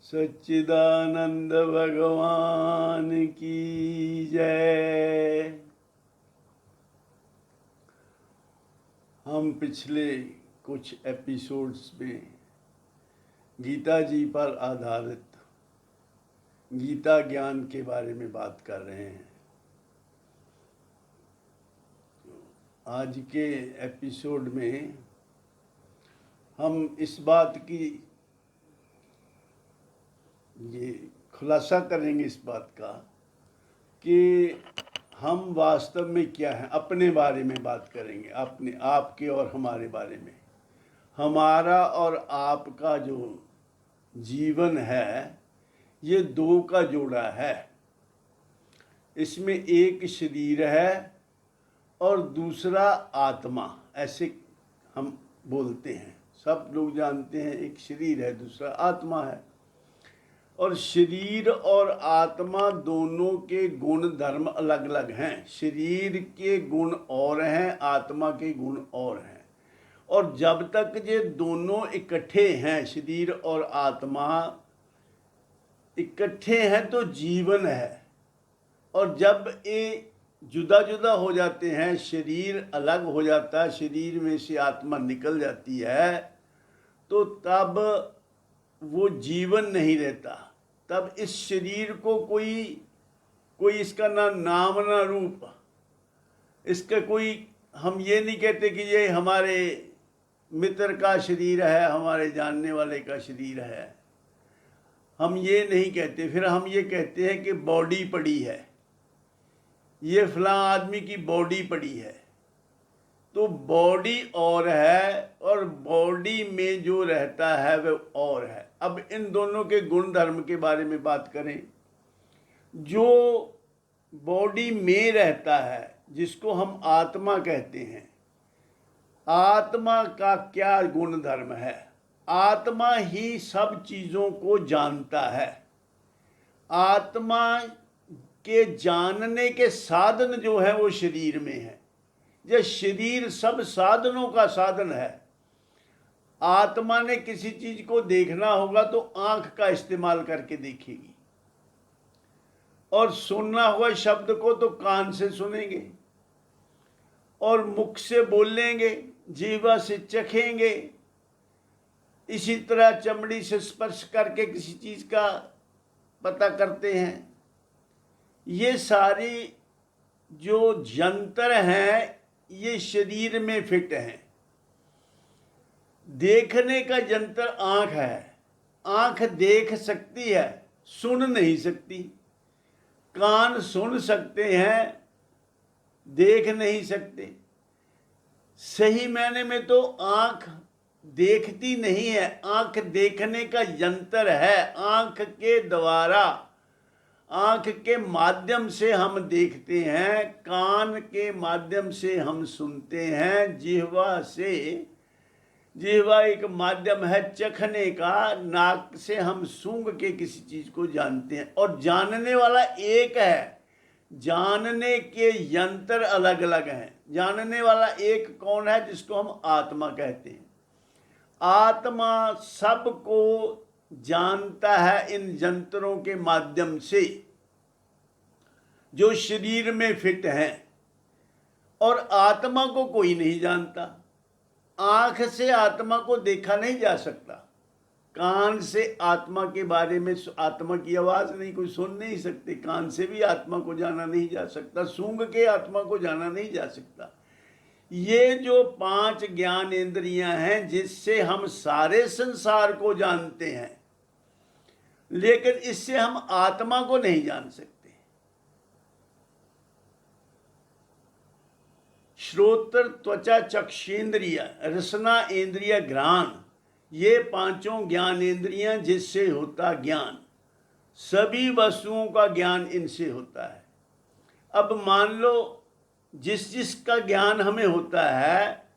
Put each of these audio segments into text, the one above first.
सच्चिदानंद भगवान की जय। हम पिछले कुछ एपिसोड्स में गीता जी पर आधारित गीता ज्ञान के बारे में बात कर रहे हैं। आज के एपिसोड में हम इस बात की ये खुलासा करेंगे इस बात का कि हम वास्तव में क्या हैं, अपने बारे में बात करेंगे, अपने आपके और हमारे बारे में। हमारा और आपका जो जीवन है ये दो का जोड़ा है। इसमें एक शरीर है और दूसरा आत्मा, ऐसे हम बोलते हैं। सब लोग जानते हैं एक शरीर है, दूसरा आत्मा है। और शरीर और आत्मा दोनों के गुण धर्म अलग अलग हैं। शरीर के गुण और हैं, आत्मा के गुण और हैं। और जब तक ये दोनों इकट्ठे हैं, शरीर और आत्मा इकट्ठे हैं तो जीवन है। और जब ये जुदा जुदा हो जाते हैं, शरीर अलग हो जाता है, शरीर में से आत्मा निकल जाती है, तो तब वो जीवन नहीं रहता। तब इस शरीर को कोई इसका ना नाम ना रूप, इसका कोई, हम ये नहीं कहते कि ये हमारे मित्र का शरीर है, हमारे जानने वाले का शरीर है, हम ये नहीं कहते। फिर हम ये कहते हैं कि बॉडी पड़ी है, ये फलां आदमी की बॉडी पड़ी है। तो बॉडी और है और बॉडी में जो रहता है वह और है। अब इन दोनों के गुण धर्म के बारे में बात करें। जो बॉडी में रहता है, जिसको हम आत्मा कहते हैं, आत्मा का क्या गुण धर्म है? आत्मा ही सब चीज़ों को जानता है। आत्मा के जानने के साधन जो है वो शरीर में है। यह शरीर सब साधनों का साधन है। आत्मा ने किसी चीज को देखना होगा तो आंख का इस्तेमाल करके देखेगी, और सुनना होगा शब्द को तो कान से सुनेंगे, और मुख से बोलेंगे, जीवा से चखेंगे, इसी तरह चमड़ी से स्पर्श करके किसी चीज का पता करते हैं। ये सारी जो यंत्र हैं ये शरीर में फिट हैं। देखने का यंत्र आंख है। आंख देख सकती है, सुन नहीं सकती। कान सुन सकते हैं, देख नहीं सकते। सही मायने में तो आंख देखती नहीं है। आंख देखने का यंत्र है। आंख के द्वारा, आंख के माध्यम से हम देखते हैं, कान के माध्यम से हम सुनते हैं, जिह्वा एक माध्यम है चखने का, नाक से हम सूंघ के किसी चीज को जानते हैं। और जानने वाला एक है, जानने के यंत्र अलग अलग हैं। जानने वाला एक कौन है? जिसको हम आत्मा कहते हैं। आत्मा सबको जानता है इन यंत्रों के माध्यम से जो शरीर में फिट हैं। और आत्मा को कोई नहीं जानता। आंख से आत्मा को देखा नहीं जा सकता। कान से आत्मा के बारे में, आत्मा की आवाज नहीं कोई सुन नहीं सकते। कान से भी आत्मा को जाना नहीं जा सकता। सूंघ के आत्मा को जाना नहीं जा सकता। ये जो 5 ज्ञान इंद्रियां हैं जिससे हम सारे संसार को जानते हैं, लेकिन इससे हम आत्मा को नहीं जान सकते। श्रोत्र, त्वचा, चक्षेंद्रिय, रसना इंद्रिय, घ्राण, ये 5 ज्ञान इंद्रियां जिससे होता ज्ञान। सभी वस्तुओं का ज्ञान इनसे होता है। अब मान लो जिस का ज्ञान हमें होता है,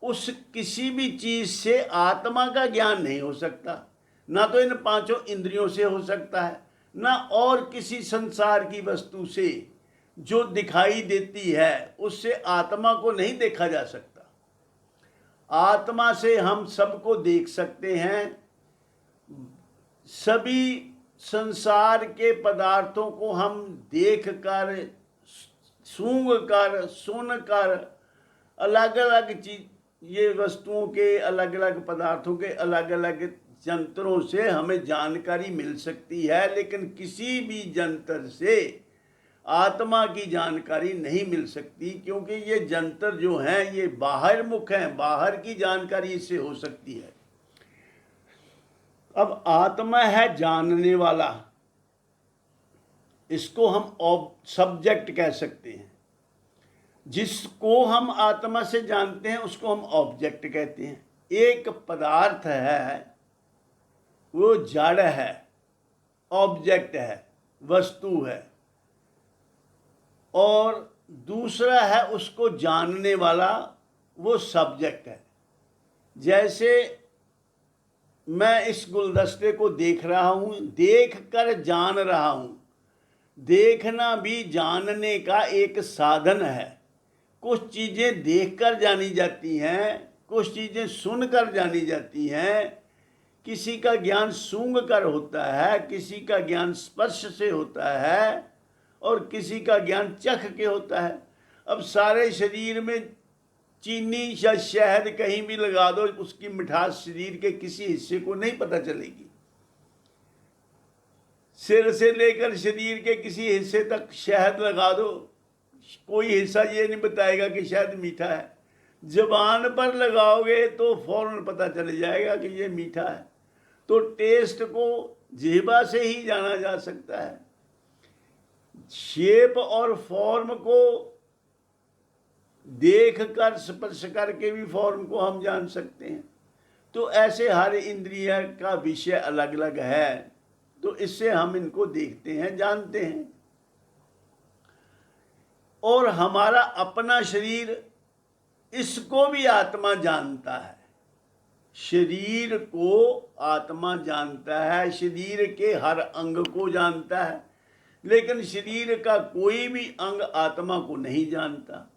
उस किसी भी चीज से आत्मा का ज्ञान नहीं हो सकता। ना तो इन 5 इंद्रियों से हो सकता है, ना और किसी संसार की वस्तु से जो दिखाई देती है उससे आत्मा को नहीं देखा जा सकता। आत्मा से हम सबको देख सकते हैं। सभी संसार के पदार्थों को हम देख कर, सूंघ कर, सुन कर, अलग अलग चीज, ये वस्तुओं के, अलग अलग पदार्थों के अलग अलग यंत्रों से हमें जानकारी मिल सकती है, लेकिन किसी भी यंत्र से आत्मा की जानकारी नहीं मिल सकती, क्योंकि ये यंत्र जो हैं ये बाहर मुख हैं, बाहर की जानकारी इससे हो सकती है। अब आत्मा है जानने वाला, इसको हम सब्जेक्ट कह सकते हैं। जिसको हम आत्मा से जानते हैं उसको हम ऑब्जेक्ट कहते हैं। एक पदार्थ है वो जड़ है, ऑब्जेक्ट है, वस्तु है, और दूसरा है उसको जानने वाला, वो सब्जेक्ट है। जैसे मैं इस गुलदस्ते को देख रहा हूँ, देख कर जान रहा हूँ। देखना भी जानने का एक साधन है। कुछ चीज़ें देखकर जानी जाती हैं, कुछ चीज़ें सुनकर जानी जाती हैं। किसी का ज्ञान सूंघ कर होता है, किसी का ज्ञान स्पर्श से होता है, और किसी का ज्ञान चख के होता है। अब सारे शरीर में चीनी या शहद कहीं भी लगा दो, उसकी मिठास शरीर के किसी हिस्से को नहीं पता चलेगी। सिर से लेकर शरीर के किसी हिस्से तक शहद लगा दो, कोई हिस्सा ये नहीं बताएगा कि शहद मीठा है। जबान पर लगाओगे तो फौरन पता चल जाएगा कि ये मीठा है। तो टेस्ट को जिह्वा से ही जाना जा सकता है। शेप और फॉर्म को देख कर, स्पर्श करके भी फॉर्म को हम जान सकते हैं। तो ऐसे हर इंद्रिय का विषय अलग अलग है, तो इससे हम इनको देखते हैं, जानते हैं। और हमारा अपना शरीर, इसको भी आत्मा जानता है। शरीर को आत्मा जानता है, शरीर के हर अंग को जानता है, लेकिन शरीर का कोई भी अंग आत्मा को नहीं जानता।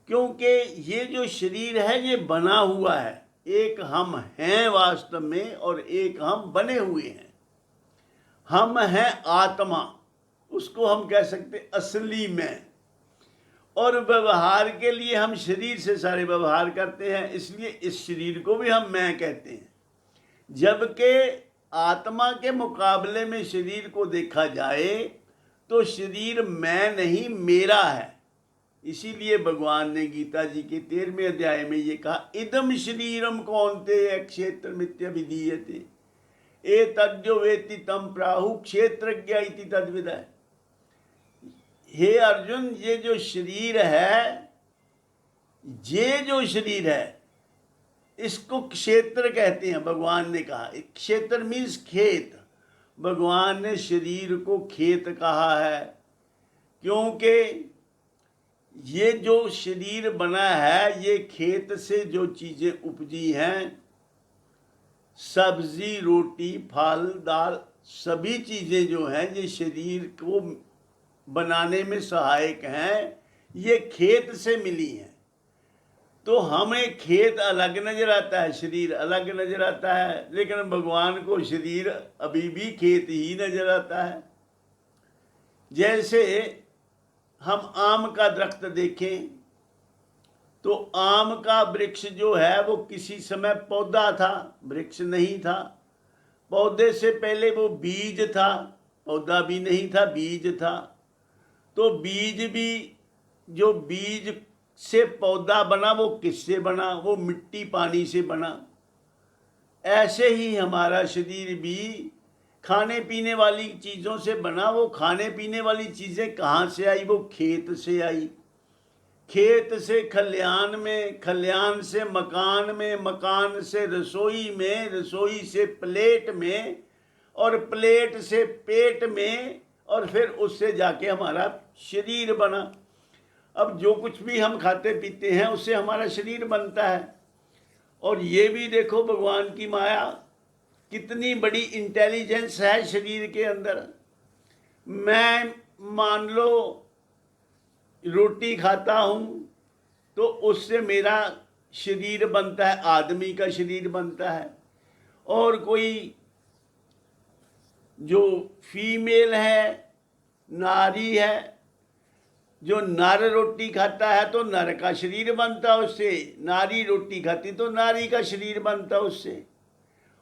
क्योंकि ये जो शरीर है ये बना हुआ है। एक हम हैं वास्तव में, और एक हम बने हुए हैं। हम हैं आत्मा, उसको हम कह सकते असली में। और व्यवहार के लिए हम शरीर से सारे व्यवहार करते हैं, इसलिए इस शरीर को भी हम मैं कहते हैं। जबकि आत्मा के मुकाबले में शरीर को देखा जाए तो शरीर मैं नहीं, मेरा है। इसीलिए भगवान ने गीता जी के 13वें अध्याय में ये कहा, इदम शरीरम कौन्तेय क्षेत्र मित्यभिधीयते एतद्यो वेत्ति तम प्राहु क्षेत्रज्ञ इति तद्विदः। हे अर्जुन, ये जो शरीर है, ये जो शरीर है, इसको क्षेत्र कहते हैं। भगवान ने कहा, क्षेत्र मीन्स खेत। भगवान ने शरीर को खेत कहा है, क्योंकि ये जो शरीर बना है ये खेत से जो चीज़ें उपजी हैं, सब्जी, रोटी, फल, दाल, सभी चीज़ें जो हैं ये शरीर को बनाने में सहायक हैं, ये खेत से मिली हैं। तो हमें खेत अलग नजर आता है, शरीर अलग नजर आता है, लेकिन भगवान को शरीर अभी भी खेत ही नजर आता है। जैसे हम आम का दरख्त देखें तो आम का वृक्ष जो है वो किसी समय पौधा था, वृक्ष नहीं था। पौधे से पहले वो बीज था, पौधा भी नहीं था, बीज था। तो बीज भी, जो बीज से पौधा बना वो किससे बना? वो मिट्टी पानी से बना। ऐसे ही हमारा शरीर भी खाने पीने वाली चीज़ों से बना। वो खाने पीने वाली चीज़ें कहाँ से आई? वो खेत से आई। खेत से खलियान में, खलियान से मकान में, मकान से रसोई में, रसोई से प्लेट में, और प्लेट से पेट में, और फिर उससे जाके हमारा शरीर बना। अब जो कुछ भी हम खाते पीते हैं उससे हमारा शरीर बनता है। और ये भी देखो भगवान की माया, कितनी बड़ी इंटेलिजेंस है शरीर के अंदर। मैं मान लो रोटी खाता हूँ तो उससे मेरा शरीर बनता है, आदमी का शरीर बनता है। और कोई जो फीमेल है, नारी है, जो नर रोटी खाता है तो नर का शरीर बनता है उससे, नारी रोटी खाती तो नारी का शरीर बनता है उससे।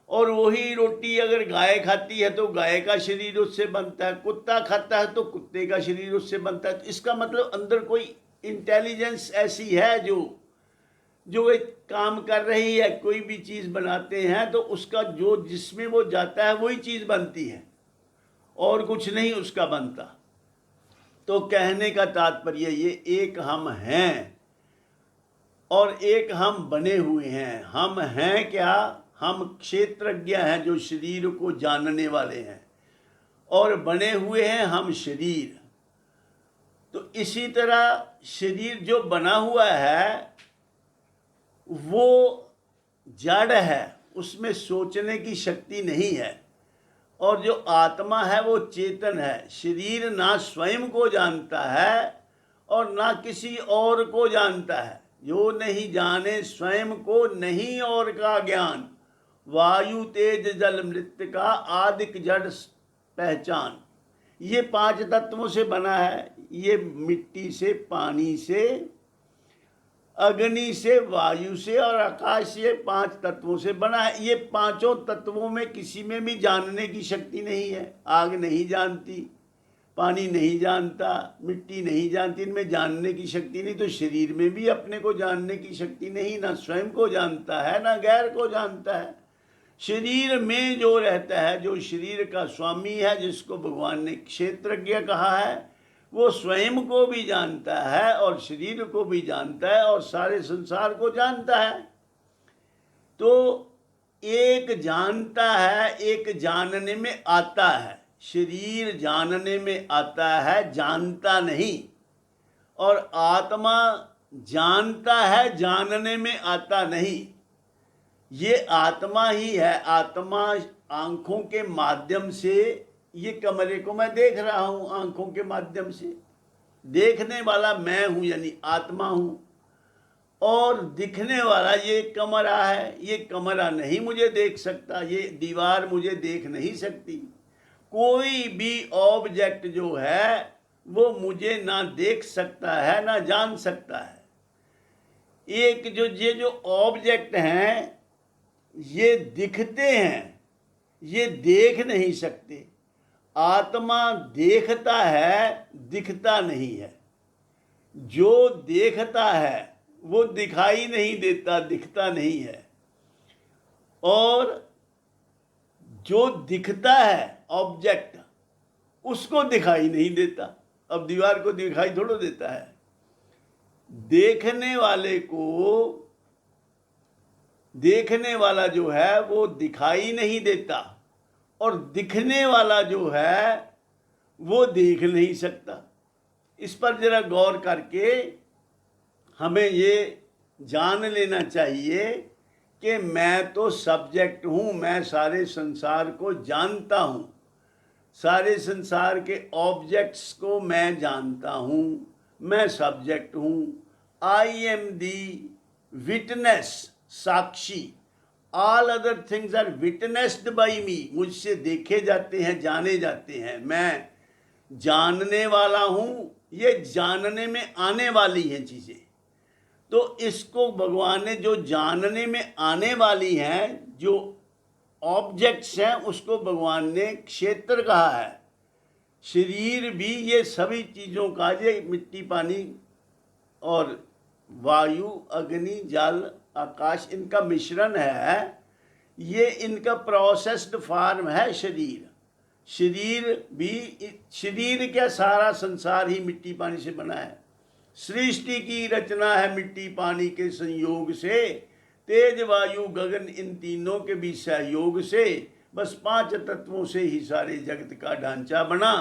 और वही रोटी अगर गाय खाती है तो गाय का शरीर उससे बनता है, कुत्ता खाता है तो कुत्ते का शरीर उससे बनता है। तो इसका मतलब अंदर कोई इंटेलिजेंस ऐसी है जो एक काम कर रही है। कोई भी चीज़ बनाते हैं तो उसका जो जिसमें वो जाता है वही चीज़ बनती है, और कुछ नहीं उसका बनता। तो कहने का तात्पर्य ये, एक हम हैं और एक हम बने हुए हैं। हम हैं क्या? हम क्षेत्रज्ञ हैं जो शरीर को जानने वाले हैं, और बने हुए हैं हम शरीर। तो इसी तरह शरीर जो बना हुआ है वो जड़ है, उसमें सोचने की शक्ति नहीं है। और जो आत्मा है वो चेतन है। शरीर ना स्वयं को जानता है और ना किसी और को जानता है। जो नहीं जाने स्वयं को नहीं और का ज्ञान, वायु तेज जल मृत्यु का आदिक जड़ पहचान। ये 5 तत्वों से बना है। ये मिट्टी से, पानी से, अग्नि से, वायु से और आकाश से, 5 तत्वों से बना है। ये 5 तत्वों में किसी में भी जानने की शक्ति नहीं है। आग नहीं जानती, पानी नहीं जानता, मिट्टी नहीं जानती, इनमें जानने की शक्ति नहीं। तो शरीर में भी अपने को जानने की शक्ति नहीं, ना स्वयं को जानता है ना गैर को जानता है। शरीर में जो रहता है, जो शरीर का स्वामी है, जिसको भगवान ने क्षेत्रज्ञ कहा है, वो स्वयं को भी जानता है और शरीर को भी जानता है और सारे संसार को जानता है। तो एक जानता है, एक जानने में आता है। शरीर जानने में आता है, जानता नहीं। और आत्मा जानता है, जानने में आता नहीं। ये आत्मा ही है। आत्मा आंखों के माध्यम से, ये कमरे को मैं देख रहा हूँ आंखों के माध्यम से, देखने वाला मैं हूँ यानी आत्मा हूँ। और दिखने वाला ये कमरा है, ये कमरा नहीं मुझे देख सकता, ये दीवार मुझे देख नहीं सकती। कोई भी ऑब्जेक्ट जो है वो मुझे ना देख सकता है ना जान सकता है। एक जो ऑब्जेक्ट हैं ये दिखते हैं, ये देख नहीं सकते। आत्मा देखता है, दिखता नहीं है। जो देखता है वो दिखाई नहीं देता, दिखता नहीं है। और जो दिखता है ऑब्जेक्ट, उसको दिखाई नहीं देता। अब दीवार को दिखाई थोड़ा देता है। देखने वाले को, देखने वाला जो है वो दिखाई नहीं देता, और दिखने वाला जो है वो देख नहीं सकता। इस पर जरा गौर करके हमें ये जान लेना चाहिए कि मैं तो सब्जेक्ट हूँ, मैं सारे संसार को जानता हूँ, सारे संसार के ऑब्जेक्ट्स को मैं जानता हूँ, मैं सब्जेक्ट हूँ। आई एम दी विटनेस, साक्षी। All other things are witnessed by me. मुझसे देखे जाते हैं, जाने जाते हैं। मैं जानने वाला हूँ, ये जानने में आने वाली हैं चीज़ें। तो इसको भगवान ने जो जानने में आने वाली हैं, जो ऑब्जेक्ट्स हैं, उसको भगवान ने क्षेत्र कहा है। शरीर भी ये सभी चीज़ों का, ये मिट्टी, पानी और वायु, अग्नि, जल, आकाश, इनका मिश्रण है। ये इनका प्रोसेस्ड फॉर्म है शरीर। शरीर भी, शरीर क्या, सारा संसार ही मिट्टी पानी से बना है। सृष्टि की रचना है मिट्टी पानी के संयोग से, तेज वायु गगन इन तीनों के भी सहयोग से। बस 5 तत्वों से ही सारे जगत का ढांचा बना।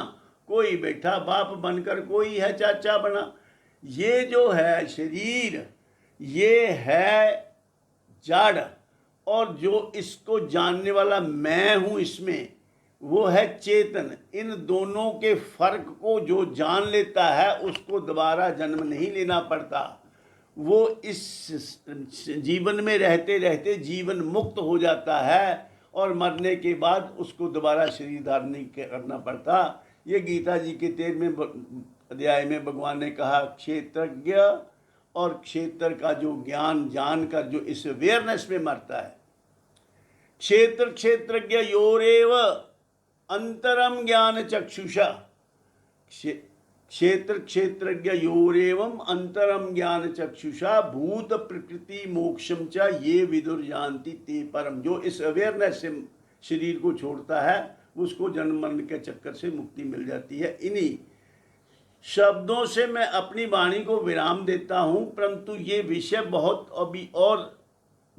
कोई बैठा बाप बनकर, कोई है चाचा बना। ये जो है शरीर, ये है जड़, और जो इसको जानने वाला मैं हूँ इसमें, वो है चेतन। इन दोनों के फर्क को जो जान लेता है उसको दोबारा जन्म नहीं लेना पड़ता। वो इस जीवन में रहते रहते जीवन मुक्त हो जाता है और मरने के बाद उसको दोबारा शरीर धारण नहीं करना पड़ता। ये गीता जी के 13वें अध्याय में भगवान ने कहा, क्षेत्रज्ञ और क्षेत्र का जो ज्ञान जानकर जो इस अवेयरनेस में मरता है, क्षेत्र क्षेत्रज्ञ योरेव अंतरम ज्ञान चक्षुषा, क्षेत्र क्षेत्रज्ञ योरेवम अंतरम ज्ञान चक्षुषा भूत प्रकृति मोक्षम च ये विदुर जानती ते परम। जो इस अवेयरनेस से शरीर को छोड़ता है उसको जन्म मरण के चक्कर से मुक्ति मिल जाती है। इन्हीं शब्दों से मैं अपनी वाणी को विराम देता हूँ, परंतु ये विषय बहुत अभी और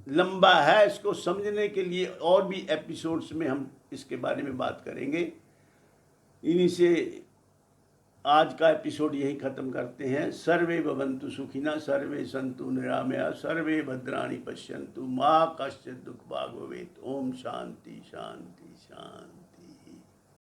लंबा है। इसको समझने के लिए और भी एपिसोड्स में हम इसके बारे में बात करेंगे। इन्हीं से आज का एपिसोड यही ख़त्म करते हैं। सर्वे भवन्तु सुखिनः, सर्वे सन्तु निरामया, सर्वे भद्राणि पश्यन्तु, मा कश्चित् दुःख भाग् भवेत्। ओम शांति शांति शांति।